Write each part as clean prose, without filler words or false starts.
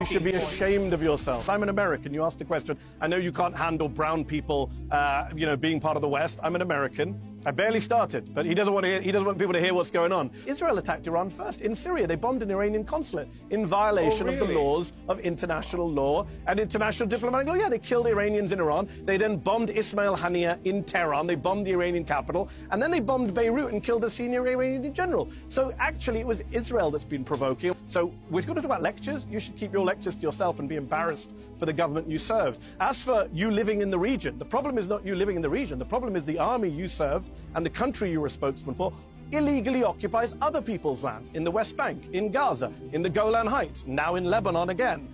You should be ashamed of yourself. I'm an American. You asked the question. I know you can't handle brown people, being part of the West. I'm an American. I barely started, but he doesn't want people to hear what's going on. Israel attacked Iran first. In Syria, they bombed an Iranian consulate in violation of the laws of international law and international diplomatic law. Yeah, they killed Iranians in Iran. They then bombed Ismail Haniyeh in Tehran. They bombed the Iranian capital. And then they bombed Beirut and killed a senior Iranian general. So actually, it was Israel that's been provoking. So we're going to talk about lectures. You should keep your lectures to yourself and be embarrassed for the government you served. As for you living in the region, the problem is not you living in the region. The problem is the army you served and the country you were spokesman for illegally occupies other people's lands in the West Bank, in Gaza, in the Golan Heights, now in Lebanon again.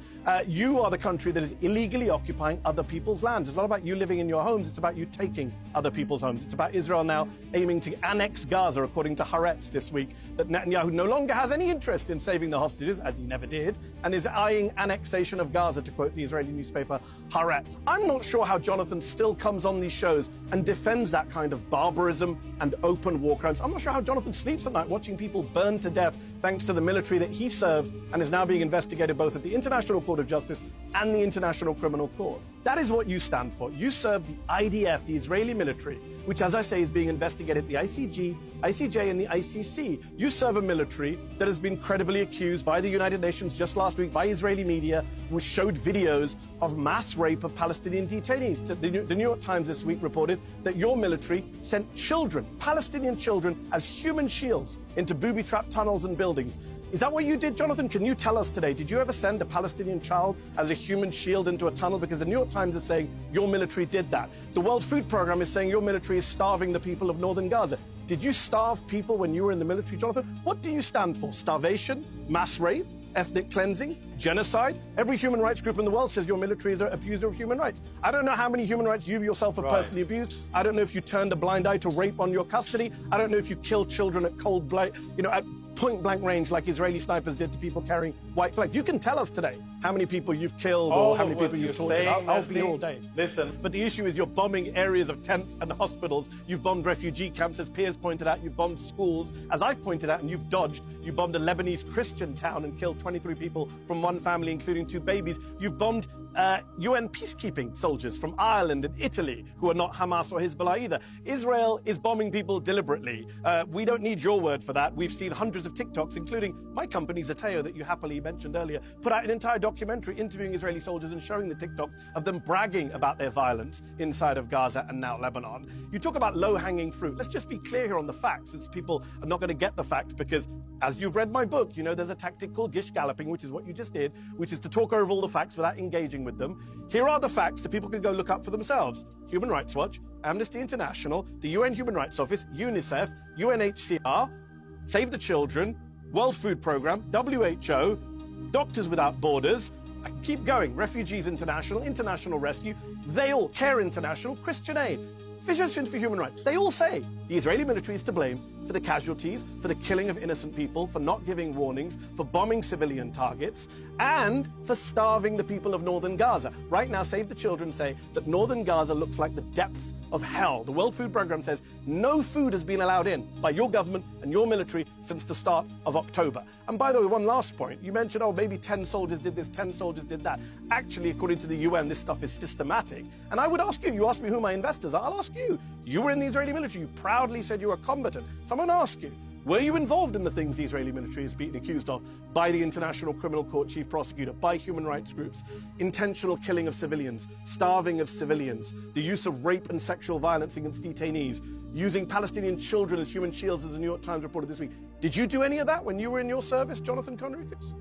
You are the country that is illegally occupying other people's lands. It's not about you living in your homes, it's about you taking other people's homes. It's about Israel now aiming to annex Gaza, according to Haaretz this week, that Netanyahu no longer has any interest in saving the hostages, as he never did, and is eyeing annexation of Gaza, to quote the Israeli newspaper Haaretz. I'm not sure how Jonathan still comes on these shows and defends that kind of barbarism and open war crimes. I'm not sure how Jonathan sleeps at night watching people burn to death thanks to the military that he served and is now being investigated both at the International Court of Justice and the International Criminal Court. That is what you stand for. You serve the IDF, the Israeli military, which, as I say, is being investigated at the ICJ, and the ICC. You serve a military that has been credibly accused by the United Nations just last week, by Israeli media, which showed videos of mass rape of Palestinian detainees. The New York Times this week reported that your military sent children, Palestinian children, as human shields into booby-trapped tunnels and buildings. Is that what you did, Jonathan? Can you tell us today, did you ever send a Palestinian child as a human shield into a tunnel? Because the New York Times is saying your military did that. The World Food Programme is saying your military is starving the people of northern Gaza. Did you starve people when you were in the military, Jonathan? What do you stand for? Starvation? Mass rape? Ethnic cleansing? Genocide? Every human rights group in the world says your military is an abuser of human rights. I don't know how many human rights you yourself have personally abused. I don't know if you turned a blind eye to rape on your custody. I don't know if you killed children at at point-blank range like Israeli snipers did to people carrying white flags. You can tell us today how many people you've killed or how many people you've tortured. I'll be all day. Listen. But the issue is you're bombing areas of tents and hospitals. You've bombed refugee camps, as Piers pointed out. You've bombed schools, as I've pointed out, and you've dodged. You bombed a Lebanese Christian town and killed 23 people from one family, including 2 babies. You've bombed UN peacekeeping soldiers from Ireland and Italy, who are not Hamas or Hezbollah either. Israel is bombing people deliberately. We don't need your word for that. We've seen hundreds of TikToks, including my company, Zateo, that you happily mentioned earlier, put out an entire documentary interviewing Israeli soldiers and showing the TikToks of them bragging about their violence inside of Gaza and now Lebanon. You talk about low-hanging fruit. Let's just be clear here on the facts, since people are not going to get the facts, because as you've read my book, you know there's a tactic called gish galloping, which is what you just did, which is to talk over all the facts without engaging with them. Here are the facts that people can go look up for themselves. Human Rights Watch, Amnesty International, the UN Human Rights Office, UNICEF, UNHCR, Save the Children, World Food Programme, WHO, Doctors Without Borders, I can keep going, Refugees International, International Rescue, they all, Care International, Christian Aid, Physicians for Human Rights, they all say the Israeli military is to blame for the casualties, for the killing of innocent people, for not giving warnings, for bombing civilian targets, and for starving the people of northern Gaza. Right now, Save the Children say that northern Gaza looks like the depths of hell. The World Food Programme says no food has been allowed in by your government and your military since the start of October. And by the way, one last point. You mentioned, oh, maybe 10 soldiers did this, 10 soldiers did that. Actually, according to the UN, this stuff is systematic. And I would ask you asked me who my investors are, I'll ask you. You were in the Israeli military. You proudly said you were a combatant. So I'm going to ask you, were you involved in the things the Israeli military is being accused of by the International Criminal Court chief prosecutor, by human rights groups, intentional killing of civilians, starving of civilians, the use of rape and sexual violence against detainees, using Palestinian children as human shields, as the New York Times reported this week? Did you do any of that when you were in your service, Jonathan Conriquez?